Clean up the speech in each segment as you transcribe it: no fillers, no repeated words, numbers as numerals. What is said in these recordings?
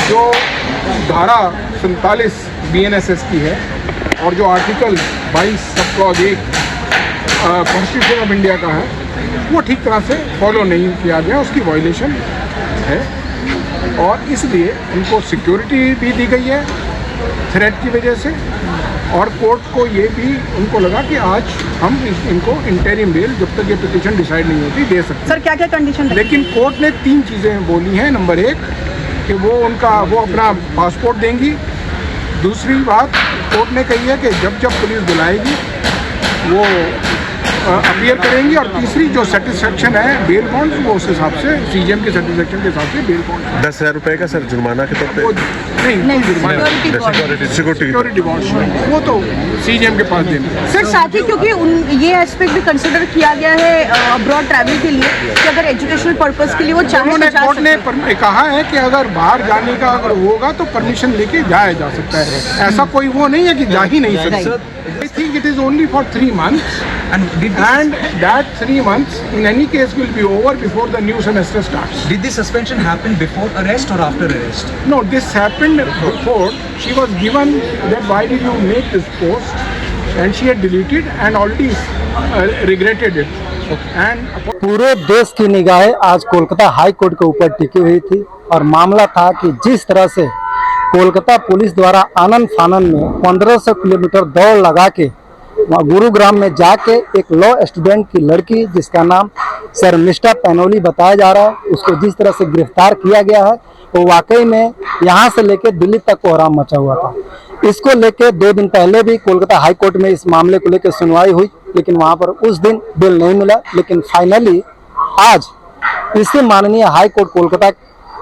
जो धारा 47 BNSS की है और जो article 22 sub clause 1 constitution of India का है वो ठीक तरह से फॉलो नहीं किया गया, उसकी वायलेशन है। और इसलिए उनको सिक्योरिटी भी दी गई है थ्रेट की वजह से, और कोर्ट को ये भी उनको लगा कि आज हम इनको इंटरिम बेल जब तक ये पिटीशन डिसाइड नहीं होती दे सकते। सर क्या क्या कंडीशन? लेकिन कोर्ट ने 3 चीज़ें बोली हैं। नंबर 1 कि वो अपना पासपोर्ट देंगी। दूसरी बात कोर्ट ने कही है कि जब पुलिस बुलाएगी वो अपीयर करेंगी, और तीसरी जो सेटिस्फेक्शन है बेल बॉन्ड वो उस हिसाब से CJM के सेटिस्फेक्शन के हिसाब से बेल बॉन्ड 10,000 रुपये का सर जुर्माना के तौर पे नहीं सिक्योरिटी बॉन्ड वो तो CJM के पास देना। सर साथ ही क्योंकि ये एस्पेक्ट भी कंसिडर किया गया है अब्रॉड ट्रैवल के लिए कि अगर एजुकेशनल पर्पस के लिए वो चाहे कोर्ट ने कहा है कि अगर बाहर जाने का अगर होगा तो परमिशन लेके जाया जा सकता है। ऐसा कोई वो नहीं है कि जा ही नहीं सकता। I think it is only for 3 months, and that 3 months in any case will be over before the new semester starts. Did the suspension happen before arrest or after arrest? No, this happened before. She was given that why did you make this post, and she had deleted and already regretted it. And पूरे देश की निगाहें आज Kolkata high court के ऊपर टिकी हुई थी, और मामला था कि जिस तरह से कोलकाता पुलिस द्वारा आनन फानन में 1500 किलोमीटर दौड़ लगा के गुरुग्राम में जाके एक लॉ स्टूडेंट की लड़की जिसका नाम शर्मिष्ठा पैनोली बताया जा रहा है, उसको जिस तरह से गिरफ्तार किया गया है वो वाकई में यहाँ से लेकर दिल्ली तक कोहराम मचा हुआ था। इसको लेकर 2 दिन पहले भी कोलकाता हाई कोर्ट में इस मामले को लेकर सुनवाई हुई, लेकिन वहाँ पर उस दिन बेल नहीं मिला। लेकिन फाइनली आज इसी माननीय हाई कोर्ट कोलकाता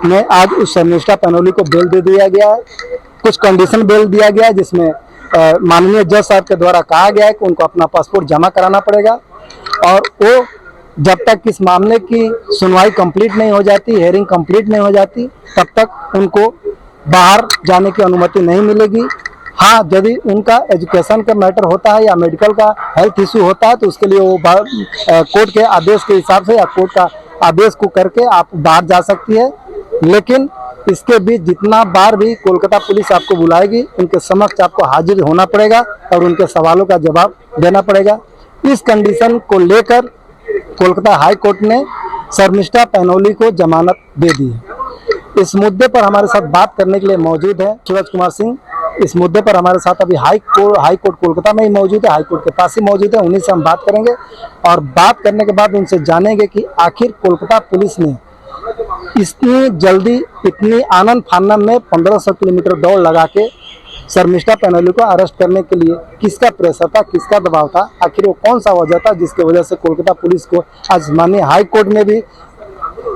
में आज उस शर्मिष्ठा पैनोली को बेल दे दिया गया है। कुछ कंडीशन बेल दिया गया है जिसमें माननीय जज साहब के द्वारा कहा गया है कि उनको अपना पासपोर्ट जमा कराना पड़ेगा, और वो जब तक इस मामले की सुनवाई कंप्लीट नहीं हो जाती, हेयरिंग कंप्लीट नहीं हो जाती, तब तक उनको बाहर जाने की अनुमति नहीं मिलेगी। हाँ, यदि उनका एजुकेशन का मैटर होता है या मेडिकल का हेल्थ इशू होता है तो उसके लिए वो कोर्ट के आदेश के हिसाब से या कोर्ट का आदेश को करके आप बाहर जा सकती है। लेकिन इसके बीच जितना बार भी कोलकाता पुलिस आपको बुलाएगी उनके समक्ष आपको हाजिर होना पड़ेगा और उनके सवालों का जवाब देना पड़ेगा। इस कंडीशन को लेकर कोलकाता हाई कोर्ट ने शर्मिष्ठा पैनोली को जमानत दे दी है। इस मुद्दे पर हमारे साथ बात करने के लिए मौजूद है सूरज कुमार सिंह। इस मुद्दे पर हमारे साथ अभी हाई कोर्ट कोलकाता में ही मौजूद है, हाई कोर्ट के पास ही मौजूद है। उन्हीं से हम बात करेंगे और बात करने के बाद उनसे जानेंगे कि आखिर कोलकाता पुलिस ने इतनी जल्दी इतनी आनन फानन में 1500 किलोमीटर दौड़ लगा के शर्मिष्ठा पैनोली को अरेस्ट करने के लिए किसका प्रेशर था, किसका दबाव था, आखिर वो कौन सा वजह था जिसकी वजह से कोलकाता पुलिस को आज माननीय हाई कोर्ट में भी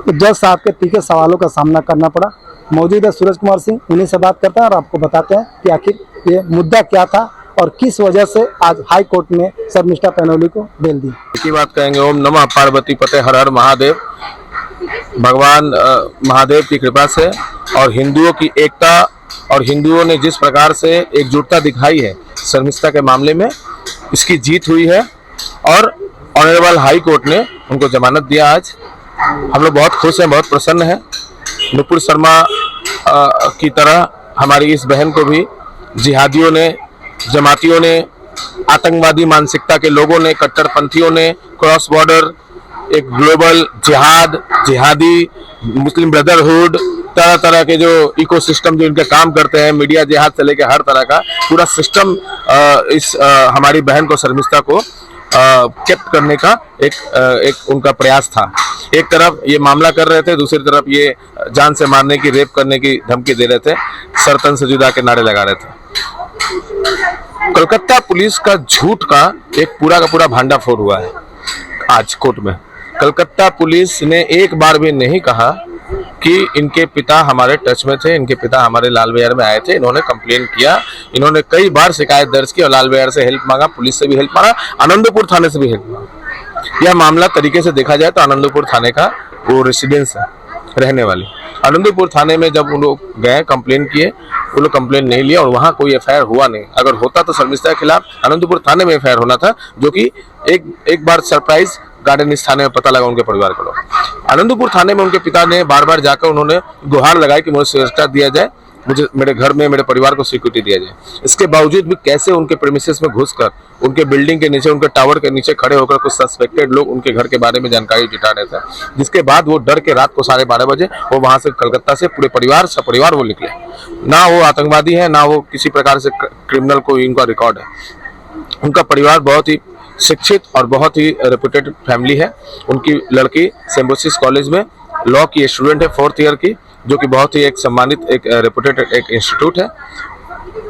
जज साहब के तीखे सवालों का सामना करना पड़ा। मौजूद है सूरज कुमार सिंह, उन्हीं से बात करते हैं और आपको बताते हैं कि आखिर ये मुद्दा क्या था और किस वजह से आज हाई कोर्ट में शर्मिष्ठा पैनोली को बेल दी। की बात कहेंगे। ओम नमः पार्वती पते हर हर महादेव। भगवान महादेव की कृपा से और हिंदुओं की एकता और हिंदुओं ने जिस प्रकार से एकजुटता दिखाई है शर्मिष्ठा के मामले में, इसकी जीत हुई है और ऑनरेबल हाई कोर्ट ने उनको जमानत दिया। आज हम लोग बहुत खुश हैं, बहुत प्रसन्न हैं। नुपुर शर्मा की तरह हमारी इस बहन को भी जिहादियों ने, जमातियों ने, आतंकवादी मानसिकता के लोगों ने, कट्टरपंथियों ने क्रॉस बॉर्डर एक ग्लोबल जिहादी मुस्लिम ब्रदरहुड, तरह तरह के जो इकोसिस्टम जो इनके काम करते हैं, मीडिया जिहाद से लेकर हर तरह का पूरा सिस्टम इस हमारी बहन को शर्मिष्ठा को केप्ट करने का एक उनका प्रयास था। एक तरफ ये मामला कर रहे थे, दूसरी तरफ ये जान से मारने की, रेप करने की धमकी दे रहे थे, सरतन से जुदा के नारे लगा रहे थे। कलकत्ता पुलिस का झूठ का एक पूरा का पूरा भांडाफोड़ हुआ है आज कोर्ट में। कलकत्ता पुलिस ने एक बार भी नहीं कहा कि इनके पिता हमारे टच में थे, इनके पिता हमारे लाल बाजार में आए थे, इन्होंने कंप्लेन किया, इन्होंने कई बार शिकायत दर्ज की और लाल बाजार से हेल्प मांगा, पुलिस से भी हेल्प मांगा, आनंदपुर थाने से भी हेल्प मांगा। यह मामला तरीके से देखा जाए तो आनंदपुर थाने का वो रेसिडेंस है रहने वाली। आनंदपुर थाने में जब उन लोग गए कंप्लेन किए, वो लोग कंप्लेन नहीं लिया और वहाँ कोई एफआईआर हुआ नहीं। अगर होता तो शर्मिष्ठा के खिलाफ आनंदपुर थाने में एफआईआर होना था, जो कि एक बार सरप्राइज गार्डन इस थाने में पता लगा उनके परिवार को। आनंदपुर थाने में उनके पिता ने बार बार जाकर उन्होंने गुहार लगाई कि मुझे सुरक्षा दिया जाए, मुझे मेरे घर में मेरे परिवार को सिक्योरिटी दिया जाए। इसके बावजूद भी कैसे उनके प्रेमिसेस में घुसकर उनके बिल्डिंग के नीचे, उनके टावर के नीचे खड़े होकर कुछ सस्पेक्टेड लोग उनके घर के बारे में जानकारी जुटा रहे थे, जिसके बाद वो डर के रात को 12:30 बजे वो वहां से कलकत्ता से पूरे परिवार सपरिवार वो निकले। ना वो आतंकवादी है, ना वो किसी प्रकार से क्रिमिनल कोई इनका रिकॉर्ड है। उनका परिवार बहुत ही शिक्षित और बहुत ही रेपुटेड फैमिली है। उनकी लड़की सिम्बोसिस कॉलेज में लॉ की स्टूडेंट है 4th ईयर की, जो कि बहुत ही एक सम्मानित एक रेपुटेड एक इंस्टीट्यूट है।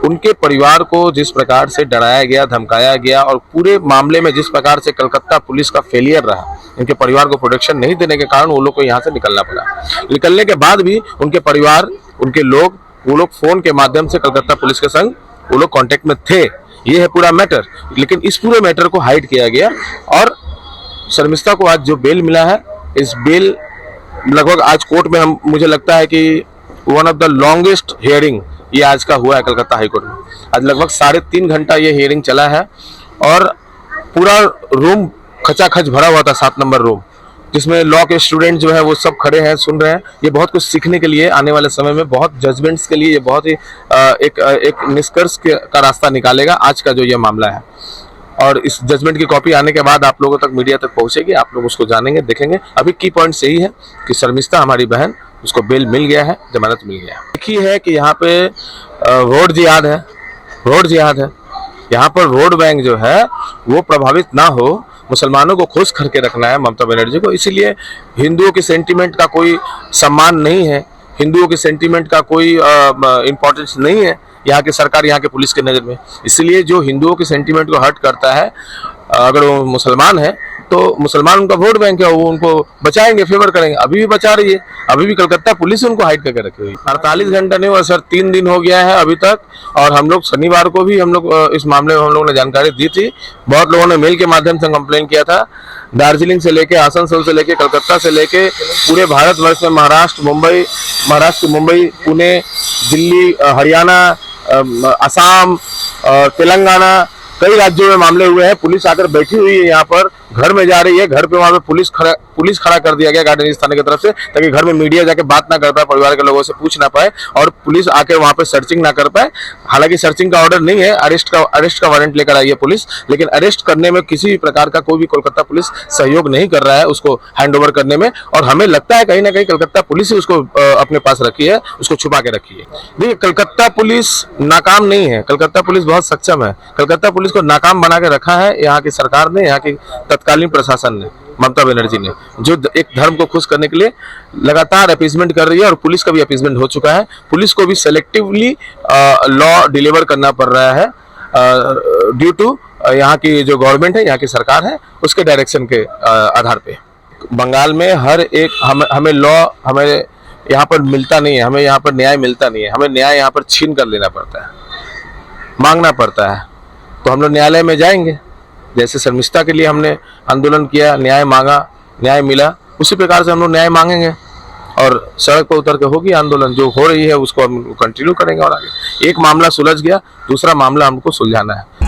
उनके परिवार को जिस प्रकार से डराया गया, धमकाया गया और पूरे मामले में जिस प्रकार से कलकत्ता पुलिस का फेलियर रहा, उनके परिवार को प्रोटेक्शन नहीं देने के कारण वो लोग को यहाँ से निकलना पड़ा। निकलने के बाद भी उनके परिवार, उनके लोग, वो लोग फोन के माध्यम से कलकत्ता पुलिस के संग वो लोग कांटेक्ट में थे। ये है पूरा मैटर। लेकिन इस पूरे मैटर को हाइड किया गया और शर्मिष्ठा को आज जो बेल मिला है, इस बेल लगभग आज कोर्ट में हम, मुझे लगता है कि one of the longest hearing ये आज का हुआ है कलकत्ता हाईकोर्ट में। आज लगभग 3.5 घंटा ये हियरिंग चला है और पूरा रूम खचाखच भरा हुआ था, 7 नंबर रूम, जिसमें लॉ के स्टूडेंट जो है वो सब खड़े हैं, सुन रहे हैं। ये बहुत कुछ सीखने के लिए आने वाले समय में, बहुत जजमेंट्स के लिए ये बहुत ही एक निष्कर्ष का रास्ता निकालेगा आज का जो ये मामला है। और इस जजमेंट की कॉपी आने के बाद आप लोगों तक, मीडिया तक पहुंचेगी, आप लोग उसको जानेंगे, देखेंगे। अभी की पॉइंट यही है कि शर्मिष्ठा हमारी बहन, उसको बेल मिल गया है, जमानत मिल गया है। देखिए है कि यहाँ पे रोड जिहाद है, रोड जिहाद है। यहाँ पर वोट बैंक जो है वो प्रभावित ना हो, मुसलमानों को खुश करके रखना है ममता बनर्जी को। इसीलिए हिंदुओं के सेंटीमेंट का कोई सम्मान नहीं है, हिंदुओं के सेंटीमेंट का कोई इम्पोर्टेंस नहीं है यहाँ की सरकार, यहाँ के पुलिस के नज़र में। इसलिए जो हिंदुओं के सेंटीमेंट को हर्ट करता है, अगर वो मुसलमान है तो मुसलमान उनका वोट बैंक है, वो उनको बचाएंगे, फेवर करेंगे। अभी भी बचा रही है, अभी भी कलकत्ता पुलिस उनको हाइड करके रखी हुई। 48 घंटा नहीं हुआ सर, 3 दिन हो गया है अभी तक। और हम लोग शनिवार को भी हम लोग इस मामले में हम लोगों ने जानकारी दी थी। बहुत लोगों ने मेल के माध्यम से कंप्लेन किया था। दार्जिलिंग से लेके, आसनसोल से लेके, कलकत्ता से लेके पूरे भारतवर्ष में, महाराष्ट्र मुंबई, पुणे, दिल्ली, हरियाणा, असम, तेलंगाना, कई राज्यों में मामले हुए हैं। पुलिस आकर बैठी हुई है यहाँ पर, घर में जा रही है, घर पे वहां पे पुलिस खड़ा कर दिया गया गार्डन थाने की तरफ से, ताकि घर में मीडिया जाके बात ना कर पाए, परिवार के लोगों से पूछ ना पाए और पुलिस आके वहां पे सर्चिंग ना कर पाए। हालांकि सर्चिंग का ऑर्डर नहीं है, अरेस्ट का वारंट लेकर आई है पुलिस, लेकिन अरेस्ट करने में किसी भी प्रकार का कोई भी कोलकाता पुलिस सहयोग नहीं कर रहा है उसको हैंड ओवर करने में। और हमें लगता है कहीं ना कहीं कलकत्ता पुलिस ही उसको अपने पास रखी है, उसको छुपा के रखी है। देखिए, कलकत्ता पुलिस नाकाम नहीं है, कलकत्ता पुलिस बहुत सक्षम है। कलकत्ता पुलिस को नाकाम बना के रखा है यहाँ की सरकार ने, यहाँ की तत्कालीन प्रशासन ने, ममता बनर्जी ने, जो एक धर्म को खुश करने के लिए लगातार अपीजमेंट कर रही है। और पुलिस का भी अपीजमेंट हो चुका है। पुलिस को भी सेलेक्टिवली लॉ डिलीवर करना पड़ रहा है ड्यू टू यहाँ की जो गवर्नमेंट है, यहाँ की सरकार है, उसके डायरेक्शन के आधार पे। बंगाल में हर एक हमें लॉ हमें यहाँ पर मिलता नहीं है, हमें यहाँ पर न्याय मिलता नहीं है। हमें न्याय यहाँ पर छीन कर लेना पड़ता है, मांगना पड़ता है। तो हम लोग न्यायालय में जाएंगे, जैसे शर्मिष्ठा के लिए हमने आंदोलन किया, न्याय मांगा, न्याय मिला, उसी प्रकार से हम लोग न्याय मांगेंगे और सड़क पर उतर के होगी आंदोलन। जो हो रही है उसको हम कंटिन्यू करेंगे। और आगे एक मामला सुलझ गया, दूसरा मामला हमको सुलझाना है।